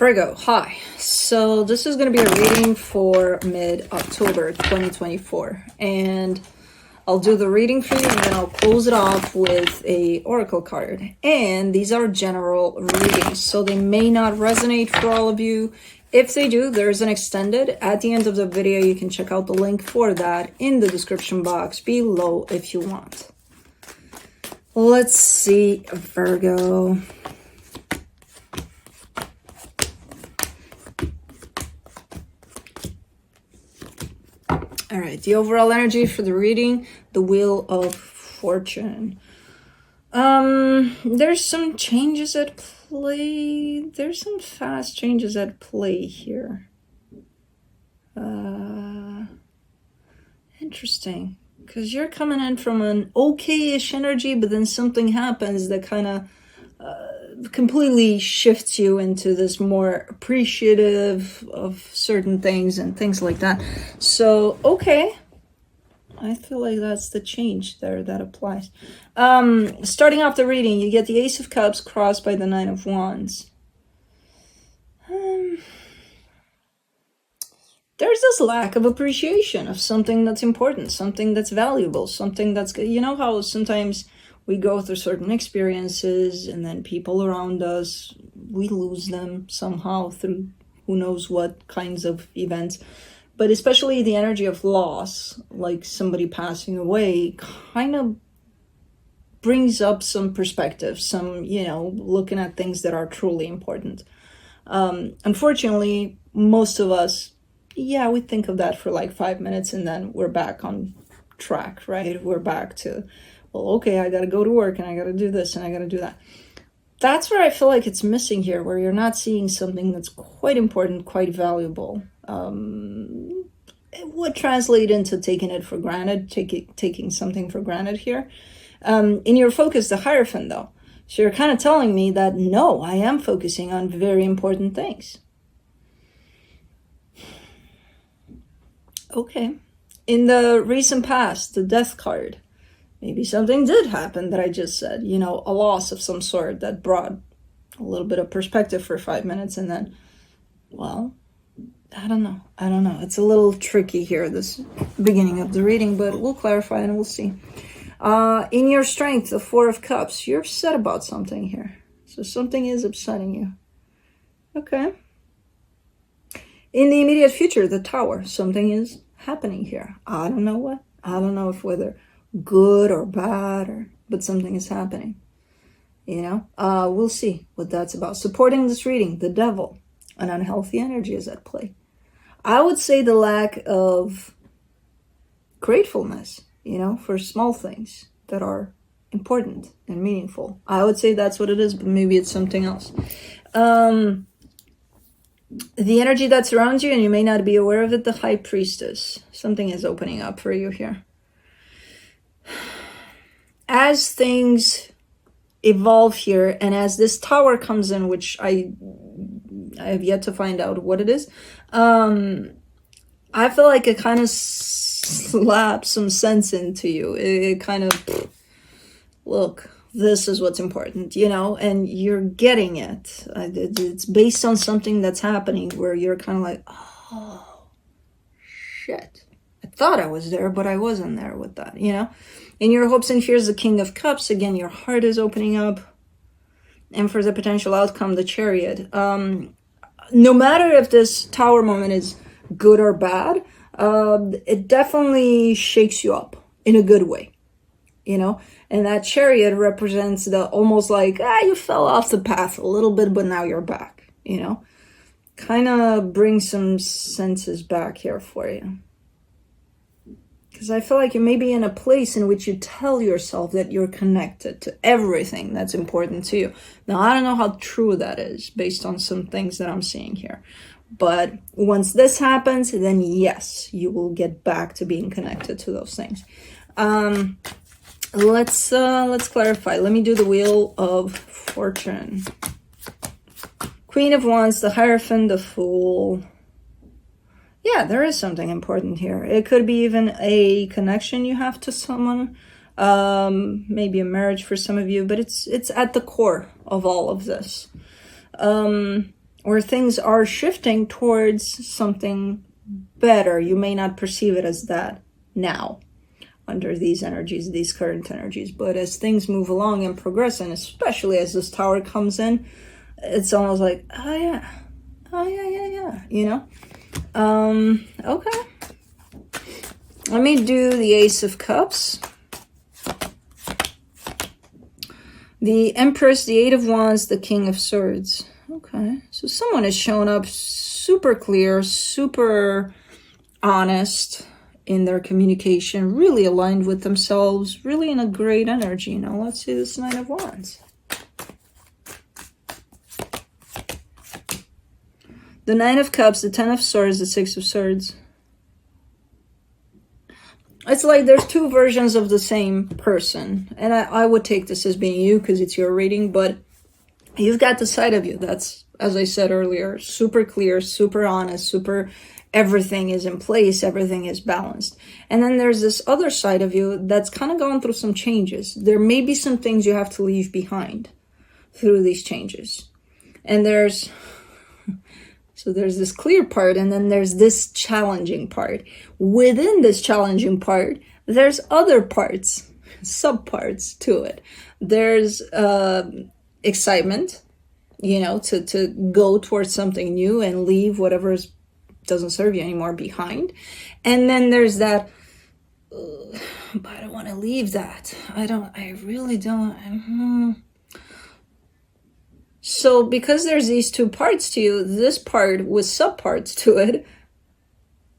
Virgo, hi. So this is going to be a reading for mid-October 2024. And I'll do the reading for you and then I'll close it off with a oracle card. And these are general readings, so they may not resonate for all of you. If they do, there's an extended. At the end of the video, you can check out the link for that in the description box below if you want. Let's see, Virgo. All right, the overall energy for the reading, the Wheel of Fortune. There's some changes at play. There's some fast changes at play here. Interesting, because you're coming in from an okay-ish energy, but then something happens that kind of completely shifts you into this more appreciative of certain things and things like that. So, okay. I feel like that's the change there that applies. Starting off the reading, you get the Ace of Cups crossed by the Nine of Wands. There's this lack of appreciation of something that's important, something that's valuable, something that's good. You know how sometimes we go through certain experiences and then people around us, we lose them somehow through who knows what kinds of events. But especially the energy of loss, like somebody passing away, kind of brings up some perspective, some, looking at things that are truly important. Unfortunately, most of us, we think of that for like 5 minutes and then we're back on track, right? We're back to, well, okay, I got to go to work and I got to do this and I got to do that. That's where I feel like it's missing here, where you're not seeing something that's quite important, quite valuable. It would translate into taking it for granted, taking something for granted here. In your focus, the Hierophant, though. So you're kind of telling me that, no, I am focusing on very important things. Okay. In the recent past, the Death card. Maybe something did happen that I just said, a loss of some sort that brought a little bit of perspective for 5 minutes and then, well, I don't know. It's a little tricky here, this beginning of the reading, but we'll clarify and we'll see. In your Strength, the Four of Cups, you're upset about something here. So something is upsetting you. Okay. In the immediate future, the Tower, something is happening here. I don't know what. I don't know if whether good or bad, but something is happening. We'll see what that's about. Supporting this reading, the Devil, an unhealthy energy is at play. I would say the lack of gratefulness, for small things that are important and meaningful. I would say that's what it is, but maybe it's something else. The energy that surrounds you, and you may not be aware of it, the High Priestess. Something is opening up for you here. As things evolve here, and as this Tower comes in, which I have yet to find out what it is, I feel like it kind of slaps some sense into you. It kind of, look, this is what's important, and you're getting it. It's based on something that's happening where you're kind of like, oh, shit. I thought I was there, but I wasn't there with that, In your hopes and fears, the King of Cups, again, your heart is opening up. And for the potential outcome, the Chariot. No matter if this Tower moment is good or bad, it definitely shakes you up in a good way, And that Chariot represents the almost like, you fell off the path a little bit, but now you're back, Kind of bring some senses back here for you. Because I feel like you may be in a place in which you tell yourself that you're connected to everything that's important to you. Now, I don't know how true that is based on some things that I'm seeing here. But once this happens, then yes, you will get back to being connected to those things. Let's clarify. Let me do the Wheel of Fortune. Queen of Wands, the Hierophant, the Fool. Yeah, there is something important here. It could be even a connection you have to someone, maybe a marriage for some of you, but it's at the core of all of this. or things are shifting towards something better. You may not perceive it as that now under these energies, these current energies, but as things move along and progress, and especially as this Tower comes in, it's almost like, oh yeah, you know. Okay, let me do the Ace of Cups, the Empress, the Eight of Wands, the King of Swords. Okay, so someone has shown up super clear, super honest in their communication, really aligned with themselves, really in a great energy. You know, let's see this Nine of Wands. The Nine of Cups, the Ten of Swords, the Six of Swords. It's like there's two versions of the same person. And I would take this as being you because it's your reading, but you've got the side of you that's, as I said earlier, super clear, super honest, super everything is in place, everything is balanced. And then there's this other side of you that's kind of going through some changes. There may be some things you have to leave behind through these changes. And there's this clear part, and then there's this challenging part. Within this challenging part, there's other parts, subparts to it. There's excitement, you know, to go towards something new and leave whatever doesn't serve you anymore behind. And then there's that, but I don't want to leave that. I really don't. So because there's these two parts to you, this part with subparts to it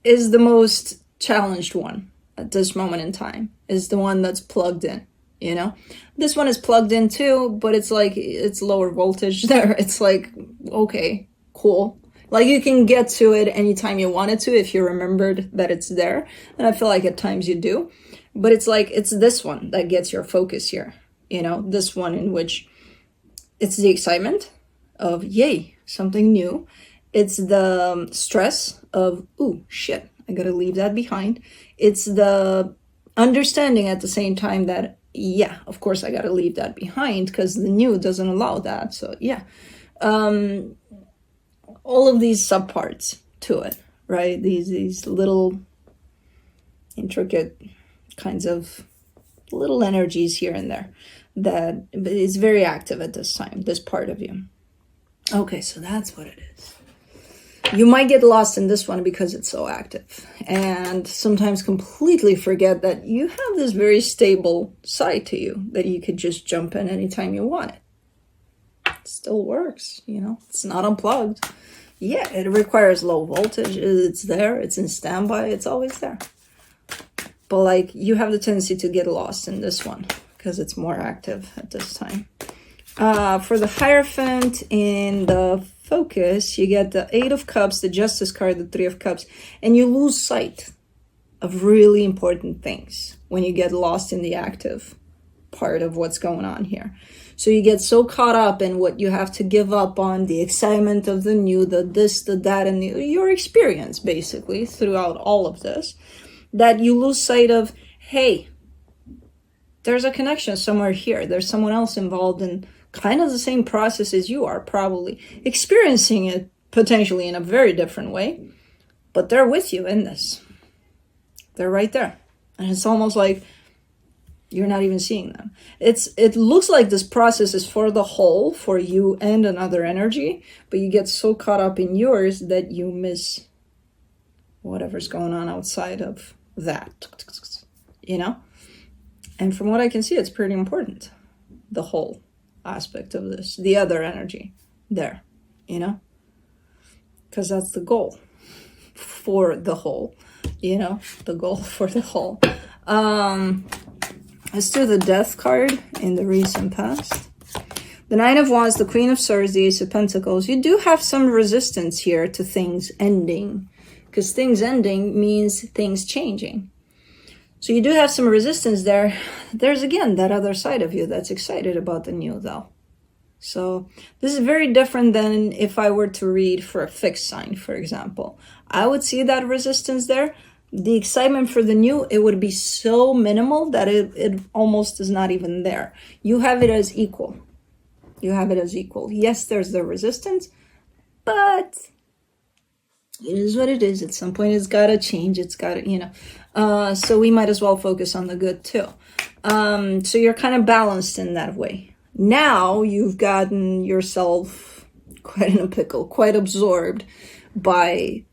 is the most challenged one at this moment in time, is the one that's plugged in, you know? This one is plugged in too, but it's like, it's lower voltage there. It's like, okay, cool. Like you can get to it anytime you wanted to if you remembered that it's there. And I feel like at times you do. But it's like, it's this one that gets your focus here, you know? This one in which it's the excitement of, yay, something new. It's the stress of, ooh, shit, I gotta leave that behind. It's the understanding at the same time that, yeah, of course I gotta leave that behind because the new doesn't allow that. So yeah, all of these subparts to it, right? These little intricate kinds of little energies here and there that is very active at this time, this part of you. Okay, so that's what it is. You might get lost in this one because it's so active and sometimes completely forget that you have this very stable side to you that you could just jump in anytime you want it. It still works, you know, it's not unplugged. Yeah, it requires low voltage. It's there, it's in standby, it's always there. But like you have the tendency to get lost in this one because it's more active at this time. For the Hierophant in the Focus, you get the Eight of Cups, the Justice card, the Three of Cups, and you lose sight of really important things when you get lost in the active part of what's going on here. So you get so caught up in what you have to give up on, the excitement of the new, the this, the that, and your experience basically throughout all of this, that you lose sight of, hey, there's a connection somewhere here. There's someone else involved in kind of the same process as you are, probably experiencing it potentially in a very different way, but they're with you in this. They're right there. And it's almost like you're not even seeing them. It looks like this process is for the whole, for you and another energy, but you get so caught up in yours that you miss whatever's going on outside of that, you know? And from what I can see, it's pretty important, the whole aspect of this, the other energy there, you know? Because that's the goal for the whole, you know? The goal for the whole. Let's do the Death card in the recent past. The Nine of Wands, the Queen of Swords, the Ace of Pentacles. You do have some resistance here to things ending, because things ending means things changing. So you do have some resistance there. There's, again, that other side of you that's excited about the new, though. So this is very different than if I were to read for a fixed sign, for example. I would see that resistance there. The excitement for the new, it would be so minimal that it almost is not even there. You have it as equal. You have it as equal. Yes, there's the resistance, but it is what it is. At some point, it's got to change. It's got to, so we might as well focus on the good too. So you're kind of balanced in that way. Now you've gotten yourself quite in a pickle, quite absorbed by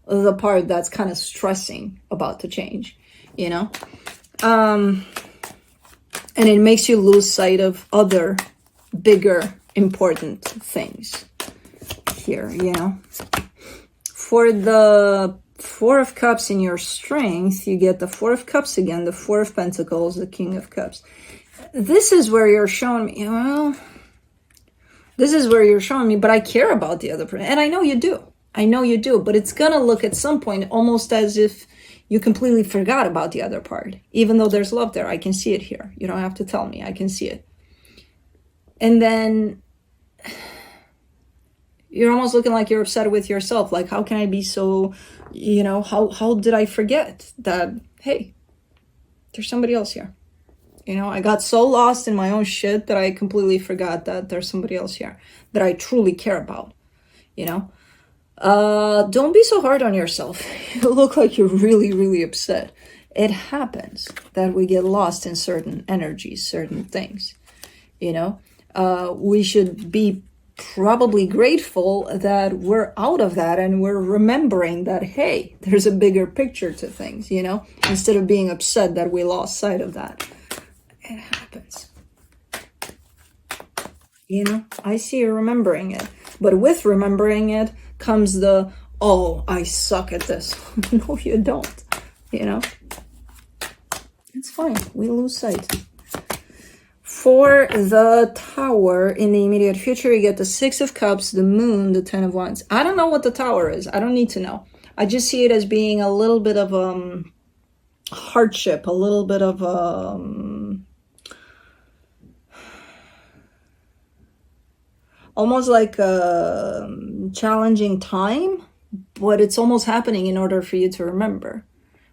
the part that's kind of stressing about to change, and it makes you lose sight of other bigger, important things here, For the Four of Cups in your strength, you get the Four of Cups again, the Four of Pentacles, the King of Cups. This is where you're showing me, this is where you're showing me, but I care about the other person. And I know you do. But it's going to look at some point almost as if you completely forgot about the other part. Even though there's love there, I can see it here. You don't have to tell me. I can see it. And then you're almost looking like you're upset with yourself. Like, how can I be so, how did I forget that, hey, there's somebody else here. I got so lost in my own shit that I completely forgot that there's somebody else here that I truly care about, Don't be so hard on yourself. You look like you're really, really upset. It happens that we get lost in certain energies, certain things, we should be probably grateful that we're out of that and we're remembering that, hey, there's a bigger picture to things, instead of being upset that we lost sight of that. It happens. I see you remembering it. But with remembering it comes the, oh, I suck at this. No, you don't. It's fine. We lose sight. For the Tower, in the immediate future, you get the Six of Cups, the Moon, the Ten of Wands. I don't know what the Tower is. I don't need to know. I just see it as being a little bit of hardship, a little bit of almost like a challenging time, but it's almost happening in order for you to remember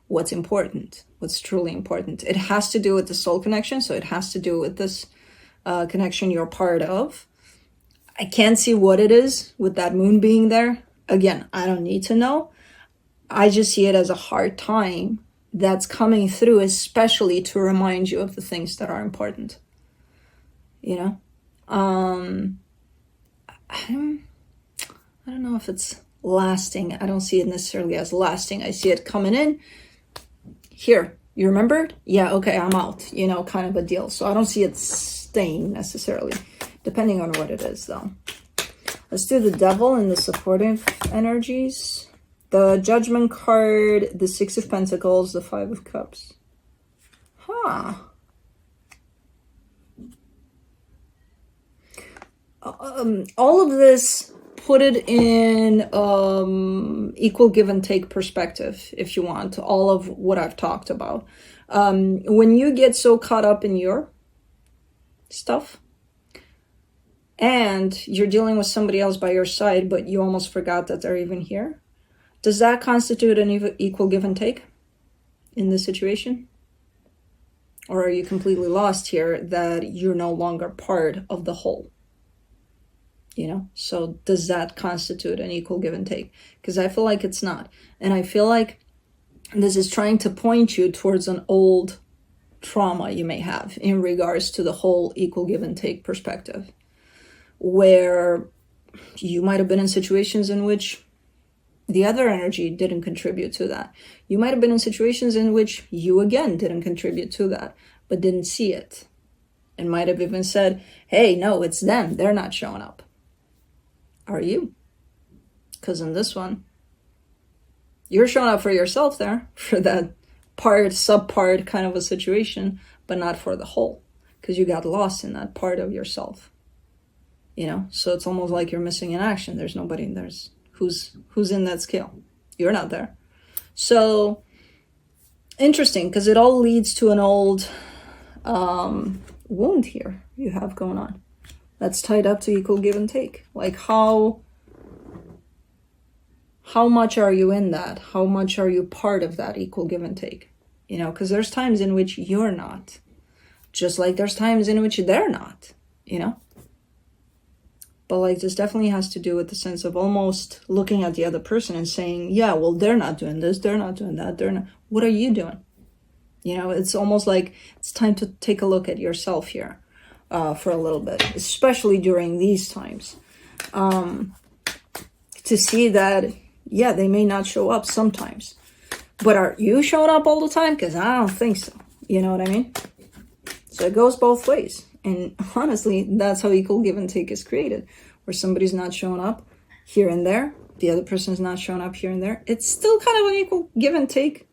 what's important, what's truly important. It has to do with the soul connection, so it has to do with this connection you're part of. I can't see what it is with that moon being there. Again, I don't need to know. I just see it as a hard time that's coming through, especially to remind you of the things that are important. I don't know if it's lasting. I don't see it necessarily as lasting. I see it coming in. Here, you remembered? Yeah, okay, I'm out, kind of a deal. So I don't see it staying necessarily, depending on what it is, though. Let's do the Devil and the supportive energies. The Judgment card, the Six of Pentacles, the Five of Cups. All of this, put it in equal give and take perspective, if you want, all of what I've talked about. When you get so caught up in your stuff and you're dealing with somebody else by your side, but you almost forgot that they're even here, does that constitute an equal give and take in this situation? Or are you completely lost here that you're no longer part of the whole? So does that constitute an equal give and take? Because I feel like it's not. And I feel like this is trying to point you towards an old trauma you may have in regards to the whole equal give and take perspective, where you might have been in situations in which the other energy didn't contribute to that. You might have been in situations in which you, again, didn't contribute to that, but didn't see it. And might have even said, hey, no, it's them. They're not showing up. Are you? Because in this one, you're showing up for yourself there, for that part, subpart kind of a situation, but not for the whole, because you got lost in that part of yourself. So it's almost like you're missing in action. There's nobody in there who's in that scale. You're not there. So interesting, because it all leads to an old wound here you have going on. That's tied up to equal give and take. Like how much are you in that? How much are you part of that equal give and take? Because there's times in which you're not. Just like there's times in which they're not, But like this definitely has to do with the sense of almost looking at the other person and saying, yeah, well, they're not doing this, they're not doing that, they're not. What are you doing? You know, it's almost like it's time to take a look at yourself here for a little bit, especially during these times. To see that, yeah, they may not show up sometimes. But are you showing up all the time? Because I don't think so. You know what I mean? So it goes both ways. And honestly, that's how equal give and take is created. Where somebody's not showing up here and there, the other person's not showing up here and there. It's still kind of an equal give and take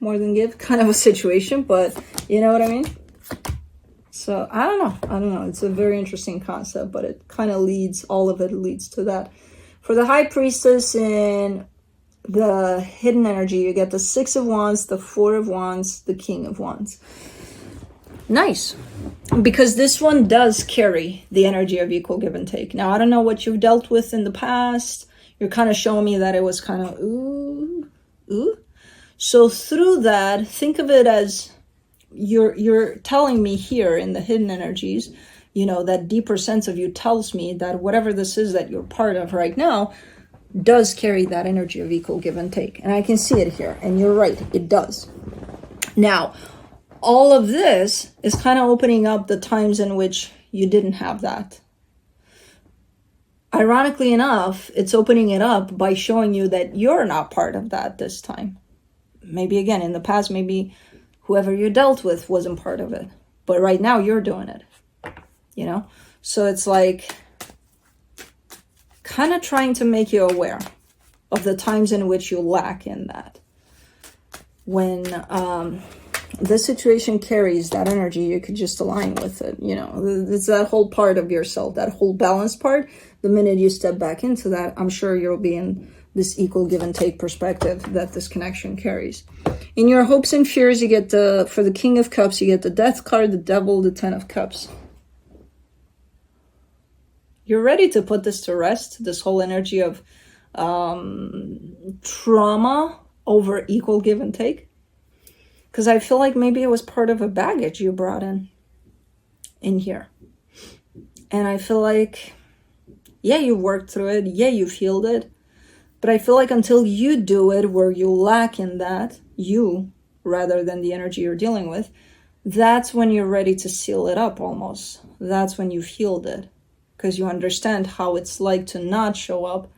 more than give kind of a situation. But you know what I mean? So I don't know. It's a very interesting concept, but it kind of leads, all of it leads to that. For the High Priestess in the hidden energy, you get the Six of Wands, the Four of Wands, the King of Wands. Nice. Because this one does carry the energy of equal give and take. Now, I don't know what you've dealt with in the past. You're kind of showing me that it was kind of, ooh. So through that, think of it as you're telling me here in the hidden energies, you know, that deeper sense of you tells me that whatever this is that you're part of right now does carry that energy of equal give and take. And I can see it here. And you're right, it does. Now, all of this is kind of opening up the times in which you didn't have that. Ironically enough, it's opening it up by showing you that you're not part of that this time. Maybe again, in the past, maybe whoever you dealt with wasn't part of it. But right now, you're doing it. You know? So it's like kind of trying to make you aware of the times in which you lack in that. When this situation carries that energy, you could just align with it. You know, it's that whole part of yourself, that whole balanced part. The minute you step back into that, I'm sure you'll be in this equal give and take perspective that this connection carries. In your hopes and fears, you get for the King of Cups, you get the Death card, the Devil, the Ten of Cups. You're ready to put this to rest, this whole energy of trauma over equal give and take. Because I feel like maybe it was part of a baggage you brought in here. And I feel like, yeah, you worked through it. Yeah, you've healed it. But I feel like until you do it where you lack in that, you, rather than the energy you're dealing with, that's when you're ready to seal it up almost. That's when you've healed it. Because you understand how it's like to not show up.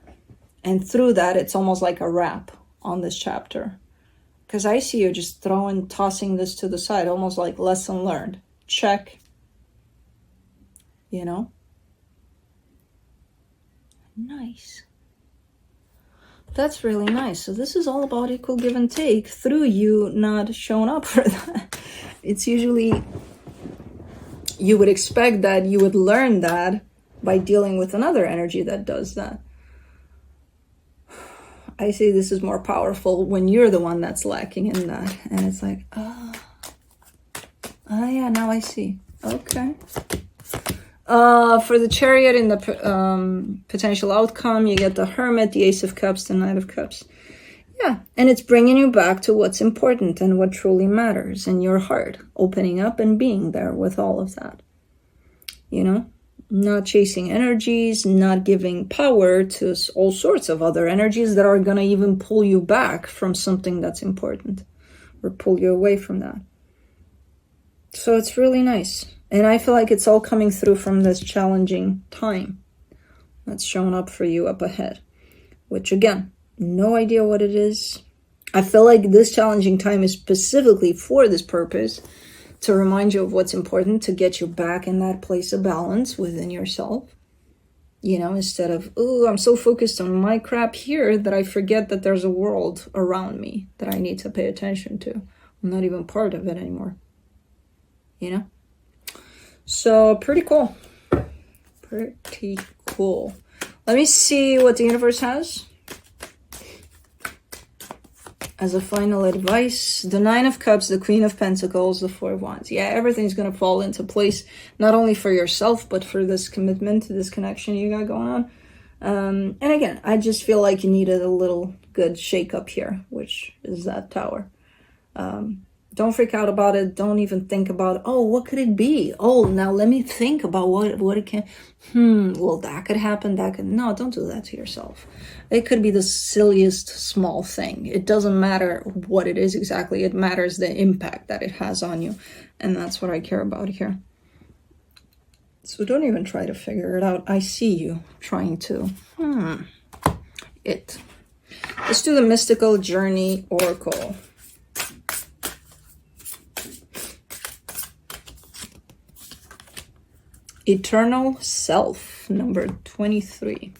And through that, it's almost like a wrap on this chapter. Because I see you just tossing this to the side, almost like lesson learned. Check. You know? Nice. That's really nice. So this is all about equal give and take through you not showing up for that. It's usually, you would expect that you would learn that by dealing with another energy that does that. I say this is more powerful when you're the one that's lacking in that. And it's like, oh yeah, now I see. Okay. For the Chariot in the potential outcome, you get the Hermit, the Ace of Cups, the Knight of Cups. Yeah, and it's bringing you back to what's important and what truly matters in your heart. Opening up and being there with all of that. You know? Not chasing energies, not giving power to all sorts of other energies that are going to even pull you back from something that's important or pull you away from that. So it's really nice. And I feel like it's all coming through from this challenging time that's showing up for you up ahead, which again, no idea what it is. I feel like this challenging time is specifically for this purpose, to remind you of what's important, to get you back in that place of balance within yourself. You know, instead of, oh, I'm so focused on my crap here that I forget that there's a world around me that I need to pay attention to. I'm not even part of it anymore. You know? So, pretty cool. Pretty cool. Let me see what the universe has. As a final advice, the Nine of Cups, the Queen of Pentacles, the Four of Wands. Yeah, everything's going to fall into place, not only for yourself, but for this commitment, this connection you got going on. And again, I just feel like you needed a little good shake up here, which is that Tower. Don't freak out about it. Don't even think about, oh, what could it be? Oh, now let me think about what it can. Well, that could happen. That could. No, don't do that to yourself. It could be the silliest small thing. It doesn't matter what it is exactly. It matters the impact that it has on you. And that's what I care about here. So don't even try to figure it out. I see you trying to. Let's do the Mystical Journey Oracle. Eternal Self, number 23.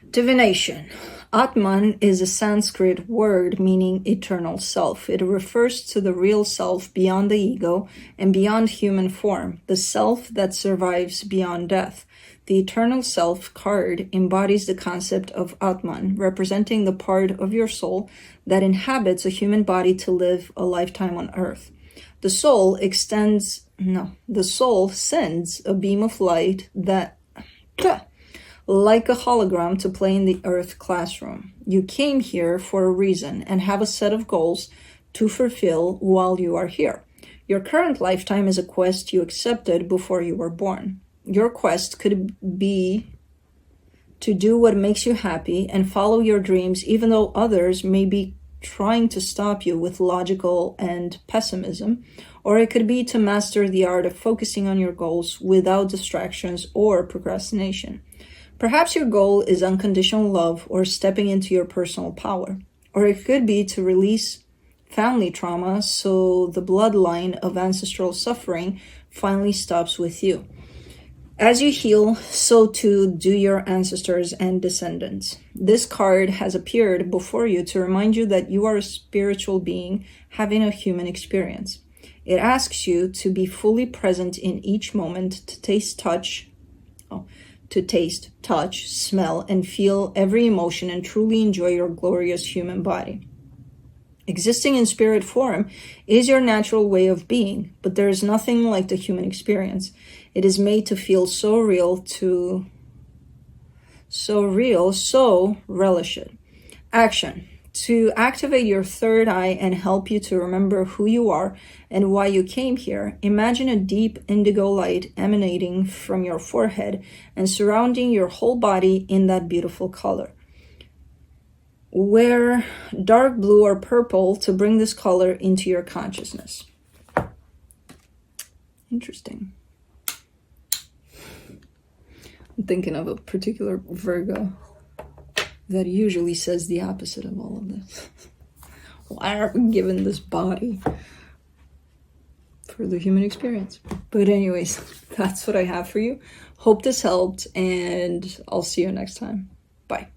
Divination. Atman is a Sanskrit word meaning eternal self. It refers to the real self beyond the ego and beyond human form, the self that survives beyond death. The Eternal Self card embodies the concept of Atman, representing the part of your soul that inhabits a human body to live a lifetime on Earth. The soul sends a beam of light that, like a hologram, to play in the Earth classroom. You came here for a reason and have a set of goals to fulfill while you are here. Your current lifetime is a quest you accepted before you were born. Your quest could be to do what makes you happy and follow your dreams, even though others may be trying to stop you with logical and pessimism, or it could be to master the art of focusing on your goals without distractions or procrastination. Perhaps your goal is unconditional love or stepping into your personal power, or it could be to release family trauma so the bloodline of ancestral suffering finally stops with you. As you heal, so too do your ancestors and descendants. This card has appeared before you to remind you that you are a spiritual being having a human experience. It asks you to be fully present in each moment, to taste, touch, smell, and feel every emotion and truly enjoy your glorious human body. Existing in spirit form is your natural way of being, but there is nothing like the human experience. It is made to feel so real, so relish it. Action. To activate your third eye and help you to remember who you are and why you came here, imagine a deep indigo light emanating from your forehead and surrounding your whole body in that beautiful color. Wear dark blue or purple to bring this color into your consciousness. Interesting. I'm thinking of a particular Virgo that usually says the opposite of all of this. Why are we given this body for the human experience? But anyways, that's what I have for you. Hope this helped, and I'll see you next time. Bye.